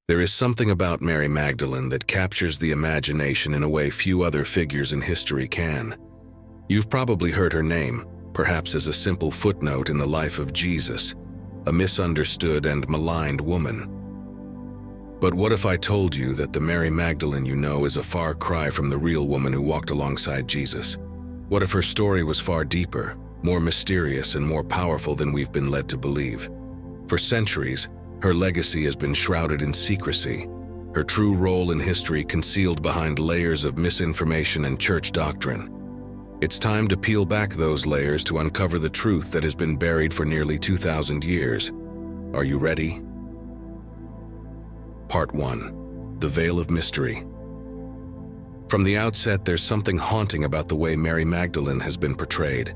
There is something about Mary Magdalene that captures the imagination in a way few other figures in history can. You've probably heard her name, perhaps as a simple footnote in the life of Jesus, a misunderstood and maligned woman. But what if I told you that the Mary Magdalene you know is a far cry from the real woman who walked alongside Jesus? What if her story was far deeper, more mysterious and more powerful than we've been led to believe? For centuries, her legacy has been shrouded in secrecy, her true role in history concealed behind layers of misinformation and church doctrine. It's time to peel back those layers to uncover the truth that has been buried for nearly 2,000 years. Are you ready? Part 1. The Veil of Mystery. From the outset, there's something haunting about the way Mary Magdalene has been portrayed.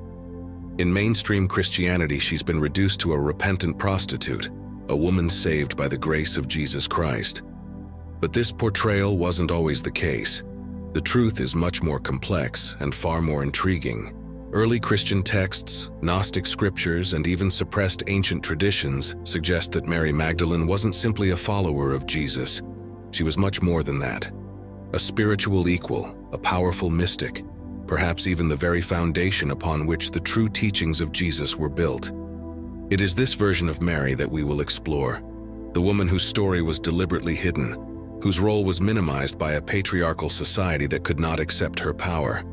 In mainstream Christianity, she's been reduced to a repentant prostitute, a woman saved by the grace of Jesus Christ. But this portrayal wasn't always the case. The truth is much more complex and far more intriguing. Early Christian texts, Gnostic scriptures, and even suppressed ancient traditions suggest that Mary Magdalene wasn't simply a follower of Jesus. She was much more than that. A spiritual equal, a powerful mystic, perhaps even the very foundation upon which the true teachings of Jesus were built. It is this version of Mary that we will explore, the woman whose story was deliberately hidden, whose role was minimized by a patriarchal society that could not accept her power.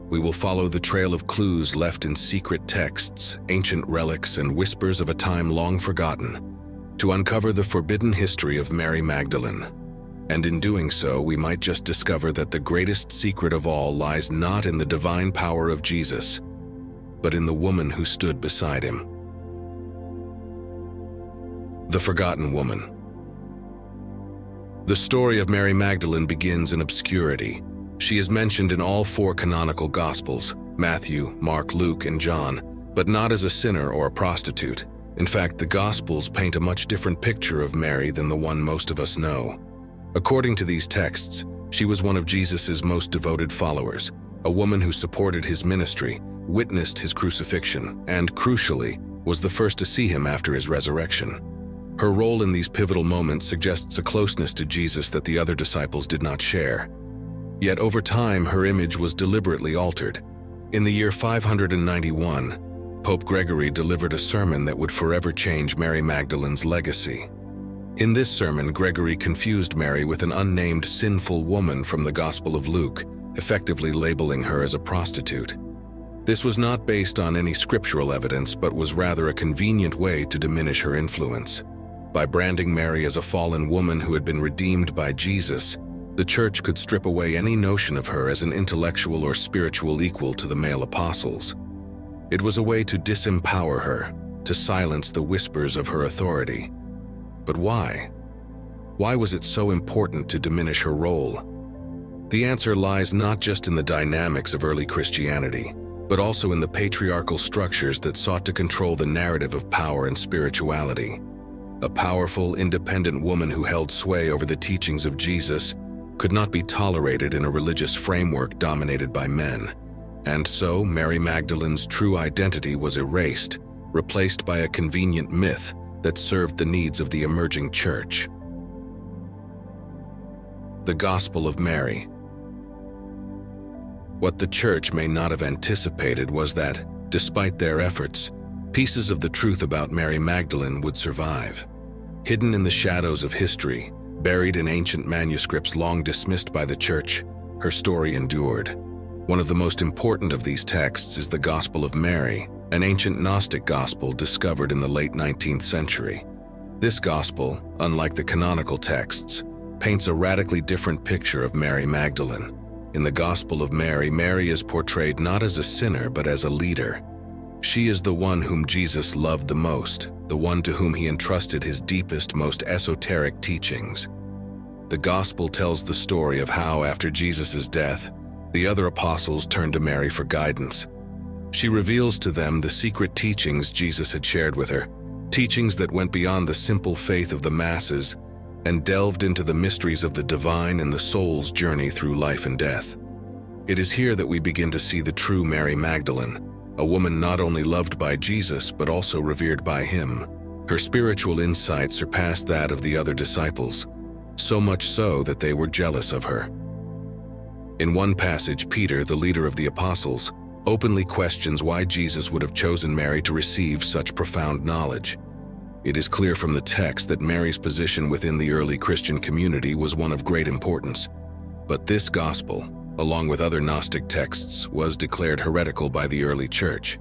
We will follow the trail of clues left in secret texts, ancient relics, and whispers of a time long forgotten, to uncover the forbidden history of Mary Magdalene. And in doing so, we might just discover that the greatest secret of all lies not in the divine power of Jesus, but in the woman who stood beside him. The Forgotten Woman. The story of Mary Magdalene begins in obscurity. She is mentioned in all 4 canonical Gospels, Matthew, Mark, Luke, and John, but not as a sinner or a prostitute. In fact, the Gospels paint a much different picture of Mary than the one most of us know. According to these texts, she was one of Jesus' most devoted followers, a woman who supported his ministry, witnessed his crucifixion, and, crucially, was the first to see him after his resurrection. Her role in these pivotal moments suggests a closeness to Jesus that the other disciples did not share. Yet over time, her image was deliberately altered. In the year 591, Pope Gregory delivered a sermon that would forever change Mary Magdalene's legacy. In this sermon, Gregory confused Mary with an unnamed sinful woman from the Gospel of Luke, effectively labeling her as a prostitute. This was not based on any scriptural evidence, but was rather a convenient way to diminish her influence. By branding Mary as a fallen woman who had been redeemed by Jesus, the Church could strip away any notion of her as an intellectual or spiritual equal to the male apostles. It was a way to disempower her, to silence the whispers of her authority. But why? Why was it so important to diminish her role? The answer lies not just in the dynamics of early Christianity, but also in the patriarchal structures that sought to control the narrative of power and spirituality. A powerful, independent woman who held sway over the teachings of Jesus could not be tolerated in a religious framework dominated by men. And so, Mary Magdalene's true identity was erased, replaced by a convenient myth that served the needs of the emerging church. The Gospel of Mary. What the church may not have anticipated was that, despite their efforts, pieces of the truth about Mary Magdalene would survive. Hidden in the shadows of history, buried in ancient manuscripts long dismissed by the church, her story endured. One of the most important of these texts is the Gospel of Mary, an ancient Gnostic gospel discovered in the late 19th century. This gospel, unlike the canonical texts, paints a radically different picture of Mary Magdalene. In the Gospel of Mary, Mary is portrayed not as a sinner but as a leader. She is the one whom Jesus loved the most, the one to whom he entrusted his deepest, most esoteric teachings. The Gospel tells the story of how, after Jesus' death, the other apostles turned to Mary for guidance. She reveals to them the secret teachings Jesus had shared with her, teachings that went beyond the simple faith of the masses and delved into the mysteries of the divine and the soul's journey through life and death. It is here that we begin to see the true Mary Magdalene, a woman not only loved by Jesus but also revered by him. Her spiritual insight surpassed that of the other disciples. so much so that they were jealous of her. In one passage, Peter, the leader of the apostles, openly questions why Jesus would have chosen Mary to receive such profound knowledge. It is clear from the text that Mary's position within the early Christian community was one of great importance. But this gospel, along with other Gnostic texts, was declared heretical by the early church.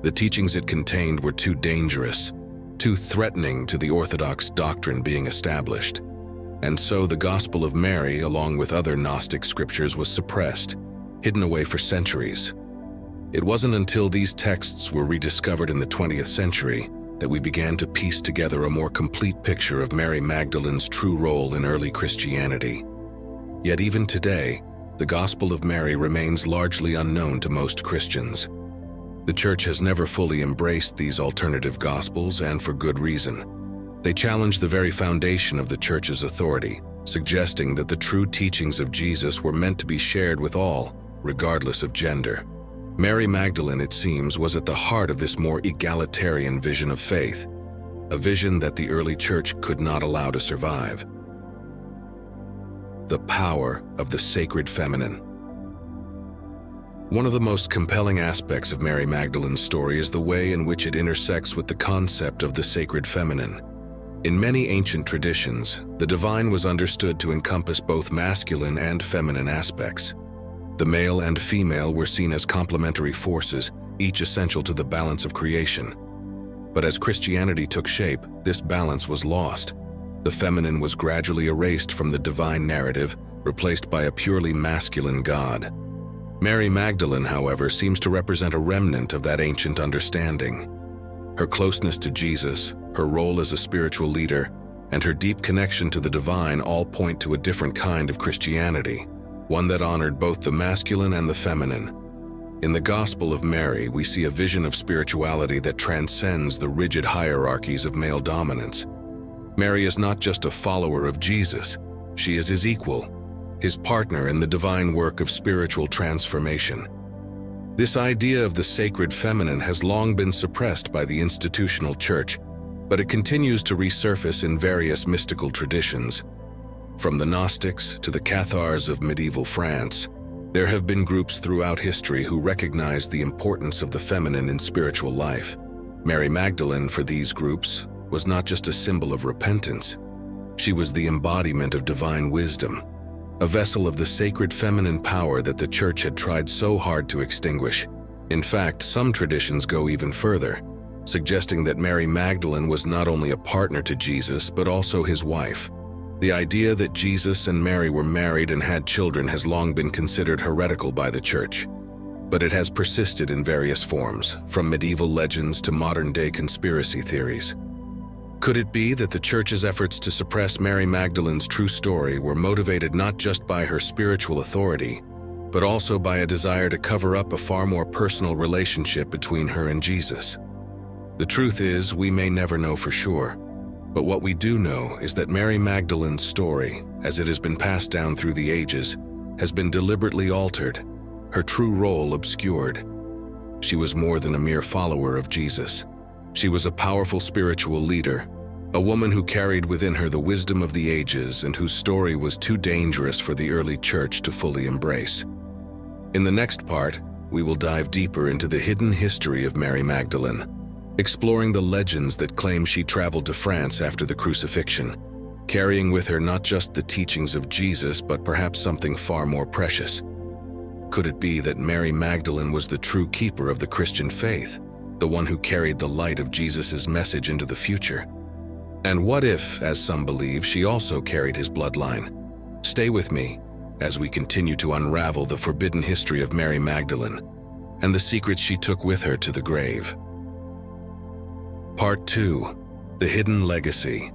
The teachings it contained were too dangerous, too threatening to the orthodox doctrine being established. And so the Gospel of Mary, along with other Gnostic scriptures, was suppressed, hidden away for centuries. It wasn't until these texts were rediscovered in the 20th century that we began to piece together a more complete picture of Mary Magdalene's true role in early Christianity. Yet even today, the Gospel of Mary remains largely unknown to most Christians. The Church has never fully embraced these alternative Gospels, and for good reason. They challenge the very foundation of the Church's authority, suggesting that the true teachings of Jesus were meant to be shared with all, regardless of gender. Mary Magdalene, it seems, was at the heart of this more egalitarian vision of faith, a vision that the early Church could not allow to survive. The power of the sacred feminine. One of the most compelling aspects of Mary Magdalene's story is the way in which it intersects with the concept of the sacred feminine. In many ancient traditions, the divine was understood to encompass both masculine and feminine aspects. The male and female were seen as complementary forces, each essential to the balance of creation. But as Christianity took shape, this balance was lost. The feminine was gradually erased from the divine narrative, replaced by a purely masculine God. Mary Magdalene, however, seems to represent a remnant of that ancient understanding. Her closeness to Jesus, her role as a spiritual leader, and her deep connection to the divine all point to a different kind of Christianity, one that honored both the masculine and the feminine. In the Gospel of Mary, we see a vision of spirituality that transcends the rigid hierarchies of male dominance. Mary is not just a follower of Jesus, she is his equal, his partner in the divine work of spiritual transformation. This idea of the sacred feminine has long been suppressed by the institutional church, but it continues to resurface in various mystical traditions. From the Gnostics to the Cathars of medieval France, there have been groups throughout history who recognize the importance of the feminine in spiritual life. Mary Magdalene, for these groups, was not just a symbol of repentance. She was the embodiment of divine wisdom, a vessel of the sacred feminine power that the Church had tried so hard to extinguish. In fact, some traditions go even further, suggesting that Mary Magdalene was not only a partner to Jesus, but also his wife. The idea that Jesus and Mary were married and had children has long been considered heretical by the Church, but it has persisted in various forms, from medieval legends to modern-day conspiracy theories. Could it be that the Church's efforts to suppress Mary Magdalene's true story were motivated not just by her spiritual authority, but also by a desire to cover up a far more personal relationship between her and Jesus? The truth is, we may never know for sure, but what we do know is that Mary Magdalene's story, as it has been passed down through the ages, has been deliberately altered, her true role obscured. She was more than a mere follower of Jesus. She was a powerful spiritual leader, a woman who carried within her the wisdom of the ages and whose story was too dangerous for the early Church to fully embrace. In the next part, we will dive deeper into the hidden history of Mary Magdalene, exploring the legends that claim she traveled to France after the crucifixion, carrying with her not just the teachings of Jesus, but perhaps something far more precious. Could it be that Mary Magdalene was the true keeper of the Christian faith, the one who carried the light of Jesus' message into the future? And what if, as some believe, she also carried his bloodline? Stay with me as we continue to unravel the forbidden history of Mary Magdalene and the secrets she took with her to the grave. Part 2. The Hidden Legacy.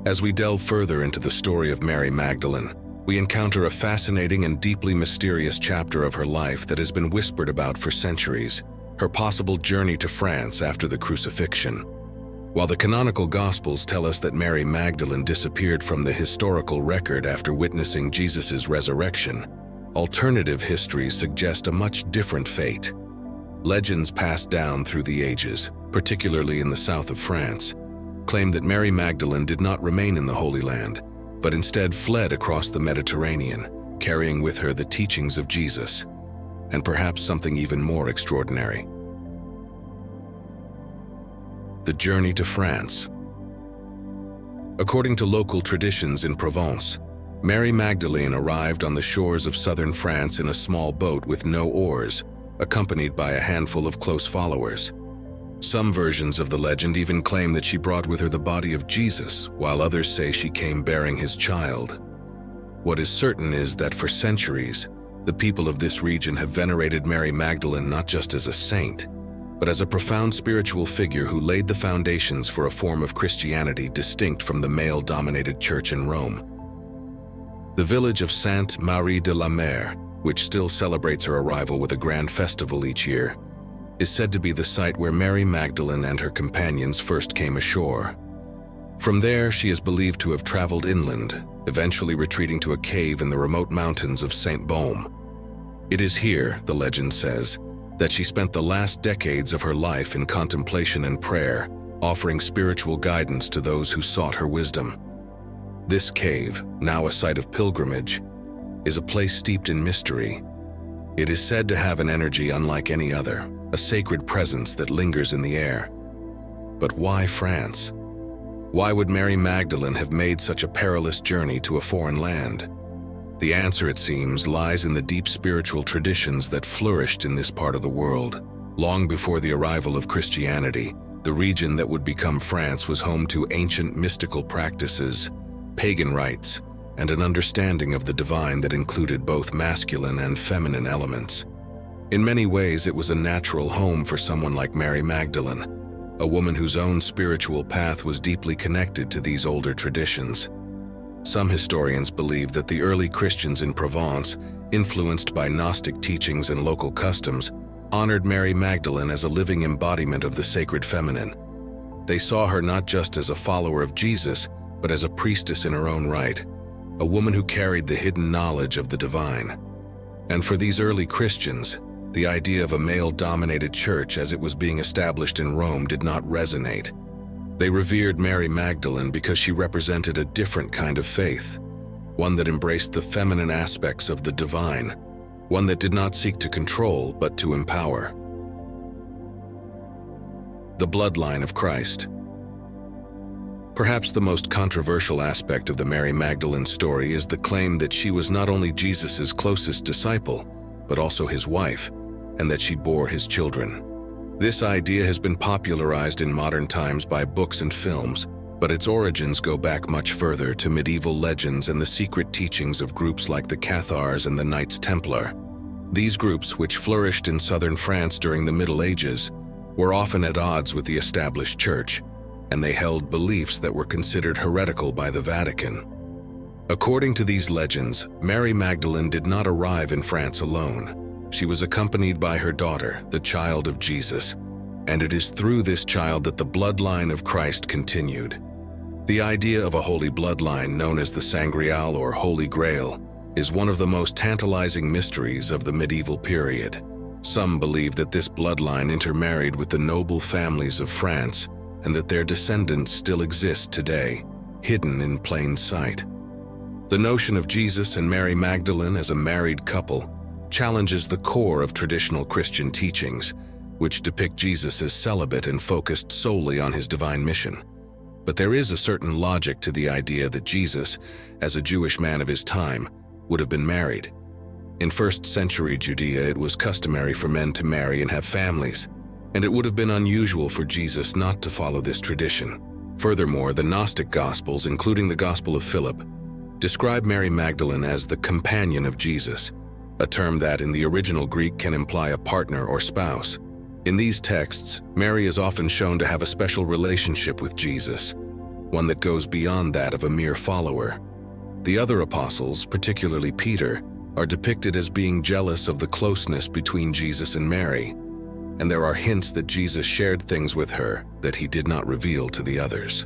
As we delve further into the story of Mary Magdalene, we encounter a fascinating and deeply mysterious chapter of her life that has been whispered about for centuries: her possible journey to France after the crucifixion. While the canonical Gospels tell us that Mary Magdalene disappeared from the historical record after witnessing Jesus' resurrection, alternative histories suggest a much different fate. Legends passed down through the ages, particularly in the south of France, claim that Mary Magdalene did not remain in the Holy Land, but instead fled across the Mediterranean, carrying with her the teachings of Jesus, and perhaps something even more extraordinary: the journey to France. According to local traditions in Provence, Mary Magdalene arrived on the shores of southern France in a small boat with no oars, accompanied by a handful of close followers. Some versions of the legend even claim that she brought with her the body of Jesus, while others say she came bearing his child. What is certain is that for centuries, the people of this region have venerated Mary Magdalene not just as a saint, but as a profound spiritual figure who laid the foundations for a form of Christianity distinct from the male-dominated church in Rome. The village of Sainte-Marie-de-la-Mer, which still celebrates her arrival with a grand festival each year, is said to be the site where Mary Magdalene and her companions first came ashore. From there, she is believed to have traveled inland, eventually retreating to a cave in the remote mountains of Saint-Baume. It is here, the legend says, that she spent the last decades of her life in contemplation and prayer, offering spiritual guidance to those who sought her wisdom. This cave, now a site of pilgrimage, is a place steeped in mystery. It is said to have an energy unlike any other, a sacred presence that lingers in the air. But why France? Why would Mary Magdalene have made such a perilous journey to a foreign land? The answer, it seems, lies in the deep spiritual traditions that flourished in this part of the world. Long before the arrival of Christianity, the region that would become France was home to ancient mystical practices, pagan rites, and an understanding of the divine that included both masculine and feminine elements. In many ways, it was a natural home for someone like Mary Magdalene, a woman whose own spiritual path was deeply connected to these older traditions. Some historians believe that the early Christians in Provence, influenced by Gnostic teachings and local customs, honored Mary Magdalene as a living embodiment of the sacred feminine. They saw her not just as a follower of Jesus, but as a priestess in her own right, a woman who carried the hidden knowledge of the divine. And for these early Christians, the idea of a male-dominated church as it was being established in Rome did not resonate. They revered Mary Magdalene because she represented a different kind of faith, one that embraced the feminine aspects of the divine, one that did not seek to control but to empower. The bloodline of Christ. Perhaps the most controversial aspect of the Mary Magdalene story is the claim that she was not only Jesus' closest disciple, but also his wife, and that she bore his children. This idea has been popularized in modern times by books and films, but its origins go back much further to medieval legends and the secret teachings of groups like the Cathars and the Knights Templar. These groups, which flourished in southern France during the Middle Ages, were often at odds with the established church, and they held beliefs that were considered heretical by the Vatican. According to these legends, Mary Magdalene did not arrive in France alone. She was accompanied by her daughter, the child of Jesus, and it is through this child that the bloodline of Christ continued. The idea of a holy bloodline known as the Sangreal or Holy Grail is one of the most tantalizing mysteries of the medieval period. Some believe that this bloodline intermarried with the noble families of France and that their descendants still exist today, hidden in plain sight. The notion of Jesus and Mary Magdalene as a married couple challenges the core of traditional Christian teachings, which depict Jesus as celibate and focused solely on his divine mission. But there is a certain logic to the idea that Jesus, as a Jewish man of his time, would have been married. In 1st century Judea, it was customary for men to marry and have families, and it would have been unusual for Jesus not to follow this tradition. Furthermore, the Gnostic Gospels, including the Gospel of Philip, describe Mary Magdalene as the companion of Jesus, a term that in the original Greek can imply a partner or spouse. In these texts, Mary is often shown to have a special relationship with Jesus, one that goes beyond that of a mere follower. The other apostles, particularly Peter, are depicted as being jealous of the closeness between Jesus and Mary, and there are hints that Jesus shared things with her that he did not reveal to the others.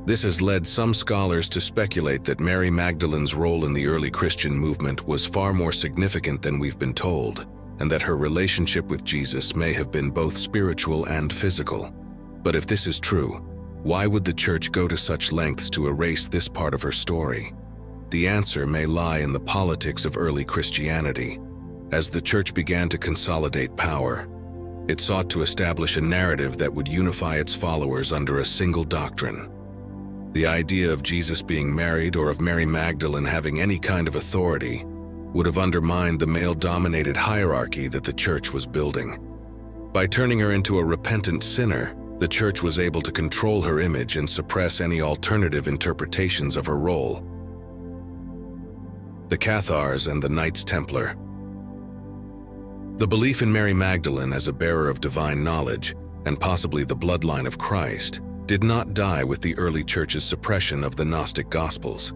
This has led some scholars to speculate that Mary Magdalene's role in the early Christian movement was far more significant than we've been told, and that her relationship with Jesus may have been both spiritual and physical. But if this is true, Why would the church go to such lengths to erase this part of her story? The answer may lie in the politics of early Christianity. As the church began to consolidate power, it sought to establish a narrative that would unify its followers under a single doctrine. The idea of Jesus being married or of Mary Magdalene having any kind of authority would have undermined the male-dominated hierarchy that the church was building. By turning her into a repentant sinner, the church was able to control her image and suppress any alternative interpretations of her role. The Cathars and the Knights Templar. The belief in Mary Magdalene as a bearer of divine knowledge, and possibly the bloodline of Christ, did not die with the early church's suppression of the Gnostic Gospels.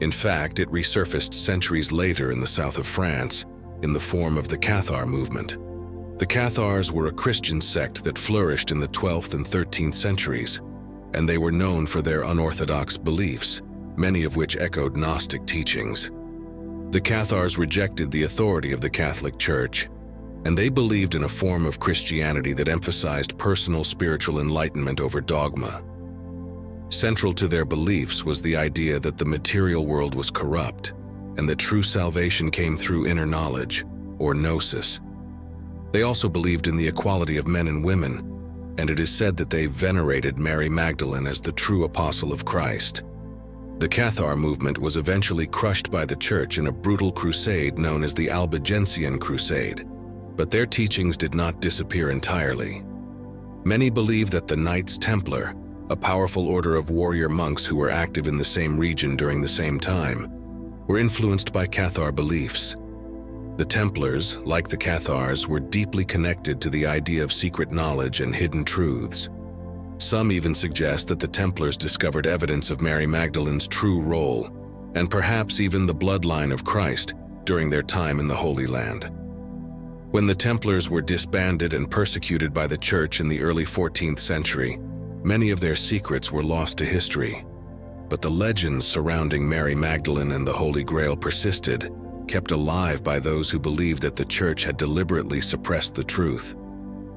In fact, it resurfaced centuries later in the south of France in the form of the Cathar movement. The Cathars were a Christian sect that flourished in the 12th and 13th centuries, and they were known for their unorthodox beliefs, many of which echoed Gnostic teachings. The Cathars rejected the authority of the Catholic Church, and they believed in a form of Christianity that emphasized personal spiritual enlightenment over dogma. Central to their beliefs was the idea that the material world was corrupt, and that true salvation came through inner knowledge, or gnosis. They also believed in the equality of men and women, and it is said that they venerated Mary Magdalene as the true apostle of Christ. The Cathar movement was eventually crushed by the church in a brutal crusade known as the Albigensian Crusade, but their teachings did not disappear entirely. Many believe that the Knights Templar, a powerful order of warrior monks who were active in the same region during the same time, were influenced by Cathar beliefs. The Templars, like the Cathars, were deeply connected to the idea of secret knowledge and hidden truths. Some even suggest that the Templars discovered evidence of Mary Magdalene's true role, and perhaps even the bloodline of Christ, during their time in the Holy Land. When the Templars were disbanded and persecuted by the Church in the early 14th century, many of their secrets were lost to history. But the legends surrounding Mary Magdalene and the Holy Grail persisted, kept alive by those who believed that the Church had deliberately suppressed the truth.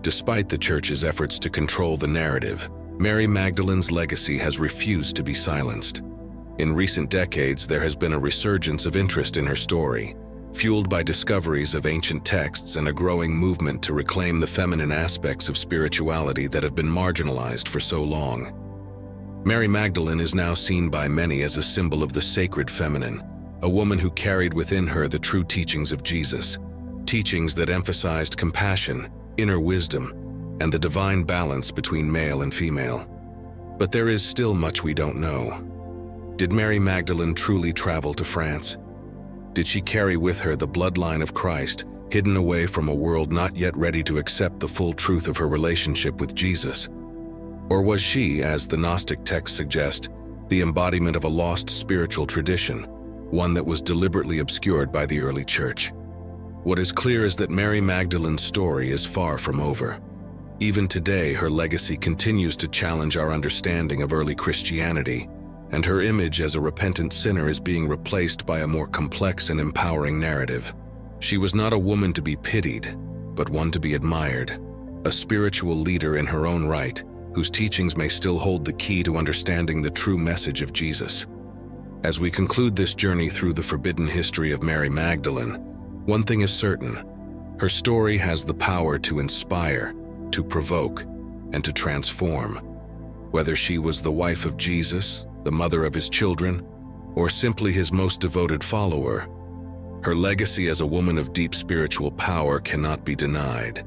Despite the Church's efforts to control the narrative, Mary Magdalene's legacy has refused to be silenced. In recent decades, there has been a resurgence of interest in her story, fueled by discoveries of ancient texts and a growing movement to reclaim the feminine aspects of spirituality that have been marginalized for so long. Mary Magdalene is now seen by many as a symbol of the sacred feminine, a woman who carried within her the true teachings of Jesus, teachings that emphasized compassion, inner wisdom, and the divine balance between male and female. But there is still much we don't know. Did Mary Magdalene truly travel to France? Did she carry with her the bloodline of Christ, hidden away from a world not yet ready to accept the full truth of her relationship with Jesus? Or was she, as the Gnostic texts suggest, the embodiment of a lost spiritual tradition, one that was deliberately obscured by the early church? What is clear is that Mary Magdalene's story is far from over. Even today, her legacy continues to challenge our understanding of early Christianity, and her image as a repentant sinner is being replaced by a more complex and empowering narrative. She was not a woman to be pitied, but one to be admired, a spiritual leader in her own right, whose teachings may still hold the key to understanding the true message of Jesus. As we conclude this journey through the forbidden history of Mary Magdalene, one thing is certain: her story has the power to inspire, to provoke, and to transform. Whether she was the wife of Jesus, the mother of his children, or simply his most devoted follower, her legacy as a woman of deep spiritual power cannot be denied.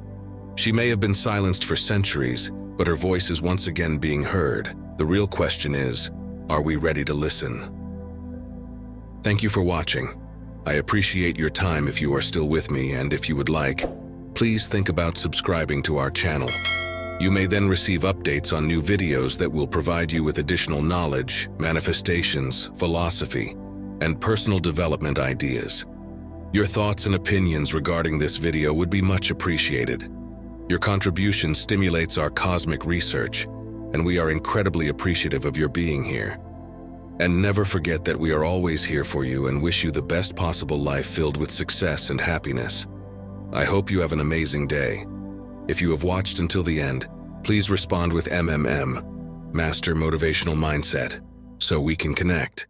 She may have been silenced for centuries, but her voice is once again being heard. The real question is, are we ready to listen? Thank you for watching. I appreciate your time if you are still with me, and if you would like, please think about subscribing to our channel. You may then receive updates on new videos that will provide you with additional knowledge, manifestations, philosophy, and personal development ideas. Your thoughts and opinions regarding this video would be much appreciated. Your contribution stimulates our cosmic research, and we are incredibly appreciative of your being here. And never forget that we are always here for you and wish you the best possible life filled with success and happiness. I hope you have an amazing day. If you have watched until the end, please respond with MMM, master motivational mindset, so we can connect.